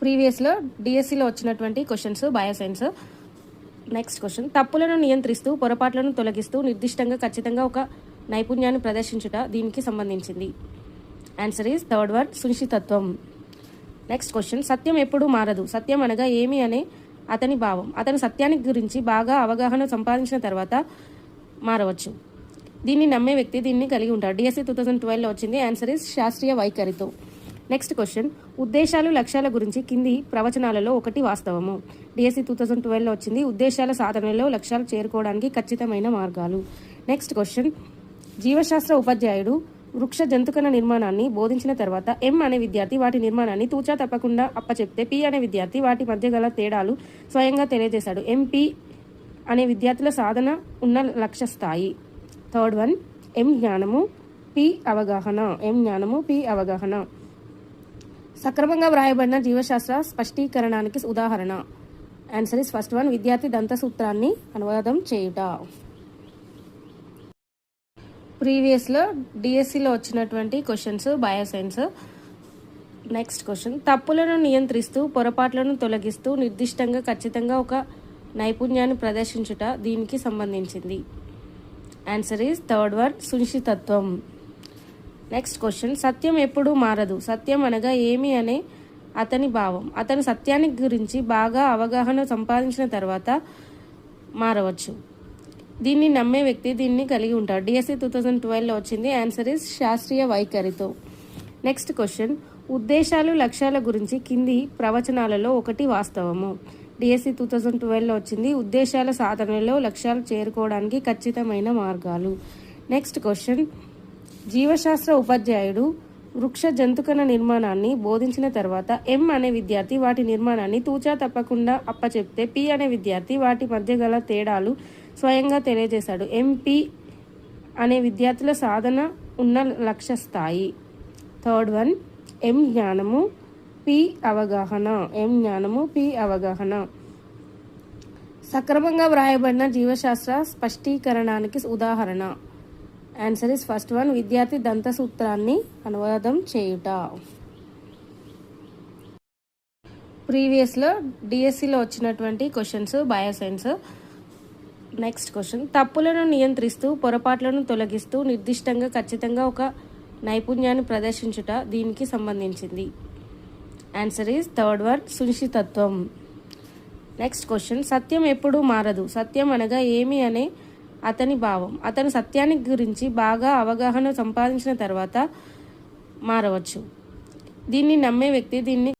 ప్రీవియస్లో డిఎస్సిలో వచ్చినటువంటి questions bioscience. Next question, తప్పులను నియంత్రిస్తూ పొరపాట్లను తొలగిస్తూ నిర్దిష్టంగా ఖచ్చితంగా ఒక నైపుణ్యాన్ని ప్రదర్శించుట దీనికి సంబంధించింది. ఆన్సర్ ఈజ్ థర్డ్ వన్, సునిశ్చితత్వం. నెక్స్ట్ క్వశ్చన్, సత్యం ఎప్పుడూ మారదు. సత్యం అనగా ఏమి అనే అతని భావం. అతను సత్యానికి గురించి బాగా అవగాహన సంపాదించిన తర్వాత మారవచ్చు. దీన్ని నమ్మే వ్యక్తి దీన్ని కలిగి ఉంటాడు. డిఎస్సి 2012లో వచ్చింది. ఆన్సర్ ఈజ్ శాస్త్రీయ వైఖరితో. నెక్స్ట్ క్వశ్చన్, ఉద్దేశాలు లక్ష్యాల గురించి కింది ప్రవచనాలలో ఒకటి వాస్తవము. డిఎస్సి 2012లో వచ్చింది. ఉద్దేశాల సాధనలో లక్ష్యాలు చేరుకోవడానికి ఖచ్చితమైన మార్గాలు. నెక్స్ట్ క్వశ్చన్, జీవశాస్త్ర ఉపాధ్యాయుడు వృక్ష జంతుకణ నిర్మాణాన్ని బోధించిన తర్వాత ఎం అనే విద్యార్థి వాటి నిర్మాణాన్ని తూచా తప్పకుండా అప్పచెప్తే పి అనే విద్యార్థి వాటి మధ్య గల తేడాలు స్వయంగా తెలియజేశాడు. ఎంపీ అనే విద్యార్థుల సాధన ఉన్న లక్ష్య స్థాయి. థర్డ్ వన్, ఎం జ్ఞానము పి అవగాహన. ఎం జ్ఞానము పి అవగాహన. సక్రమంగా వ్రాయబడిన జీవశాస్త్ర స్పష్టీకరణానికి ఉదాహరణ. ఆన్సర్ ఇస్ ఫస్ట్ వన్, విద్యార్థి దంతసూత్రాన్ని అనువాదం చేయుట. ప్రీవియస్లో డిఎస్సిలో వచ్చినటువంటి క్వశ్చన్స్ బయోసైన్స్. నెక్స్ట్ క్వశ్చన్, తప్పులను నియంత్రిస్తూ పొరపాట్లను తొలగిస్తూ నిర్దిష్టంగా ఖచ్చితంగా ఒక నైపుణ్యాన్ని ప్రదర్శించుట దీనికి సంబంధించింది. ఆన్సర్ ఈజ్ థర్డ్ వన్, సునిశ్చితత్వం. నెక్స్ట్ క్వశ్చన్, సత్యం ఎప్పుడూ మారదు. సత్యం అనగా ఏమి అనే అతని భావం. అతను సత్యానికి గురించి బాగా అవగాహన సంపాదించిన తర్వాత మారవచ్చు. దీన్ని నమ్మే వ్యక్తి దీన్ని కలిగి ఉంటాడు. డిఎస్సి 2012లో వచ్చింది. ఆన్సర్ ఈజ్ శాస్త్రీయ వైఖరితో. నెక్స్ట్ క్వశ్చన్, ఉద్దేశాలు లక్ష్యాల గురించి కింది ప్రవచనాలలో ఒకటి వాస్తవము. డిఎస్సి 2012లో వచ్చింది. ఉద్దేశాల సాధనలో లక్ష్యాలు చేరుకోవడానికి ఖచ్చితమైన మార్గాలు. నెక్స్ట్ క్వశ్చన్, జీవశాస్త్ర ఉపాధ్యాయుడు వృక్ష జంతుకణ నిర్మాణాన్ని బోధించిన తర్వాత ఎం అనే విద్యార్థి వాటి నిర్మాణాన్ని తూచా తప్పకుండా అప్పచెప్తే పి అనే విద్యార్థి వాటి మధ్య గల తేడాలు స్వయంగా తెలియజేశాడు. ఎంపీ అనే విద్యార్థుల సాధన ఉన్న లక్ష్య స్థాయి. థర్డ్ వన్, ఎం జ్ఞానము పి అవగాహన. ఎం జ్ఞానము పి అవగాహన. సక్రమంగా వ్రాయబడిన జీవశాస్త్ర స్పష్టీకరణానికి ఉదాహరణ. ఆన్సర్ ఇస్ ఫస్ట్ వన్, విద్యార్థి దంతసూత్రాన్ని అనువాదం చేయుట. ప్రీవియస్లో డిఎస్సిలో వచ్చినటువంటి క్వశ్చన్స్ బయోసైన్స్. నెక్స్ట్ క్వశ్చన్, తప్పులను నియంత్రిస్తూ పొరపాట్లను తొలగిస్తూ నిర్దిష్టంగా ఖచ్చితంగా ఒక నైపుణ్యాన్ని ప్రదర్శించుట దీనికి సంబంధించింది. ఆన్సర్ ఈజ్ థర్డ్ వన్, సునిశ్చితత్వం. నెక్స్ట్ క్వశ్చన్, సత్యం ఎప్పుడూ మారదు. సత్యం అనగా ఏమి అనే అతని భావం. అతను సత్యానికి గురించి బాగా అవగాహన సంపాదించిన తర్వాత మారవచ్చు. దీన్ని నమ్మే వ్యక్తి దీన్ని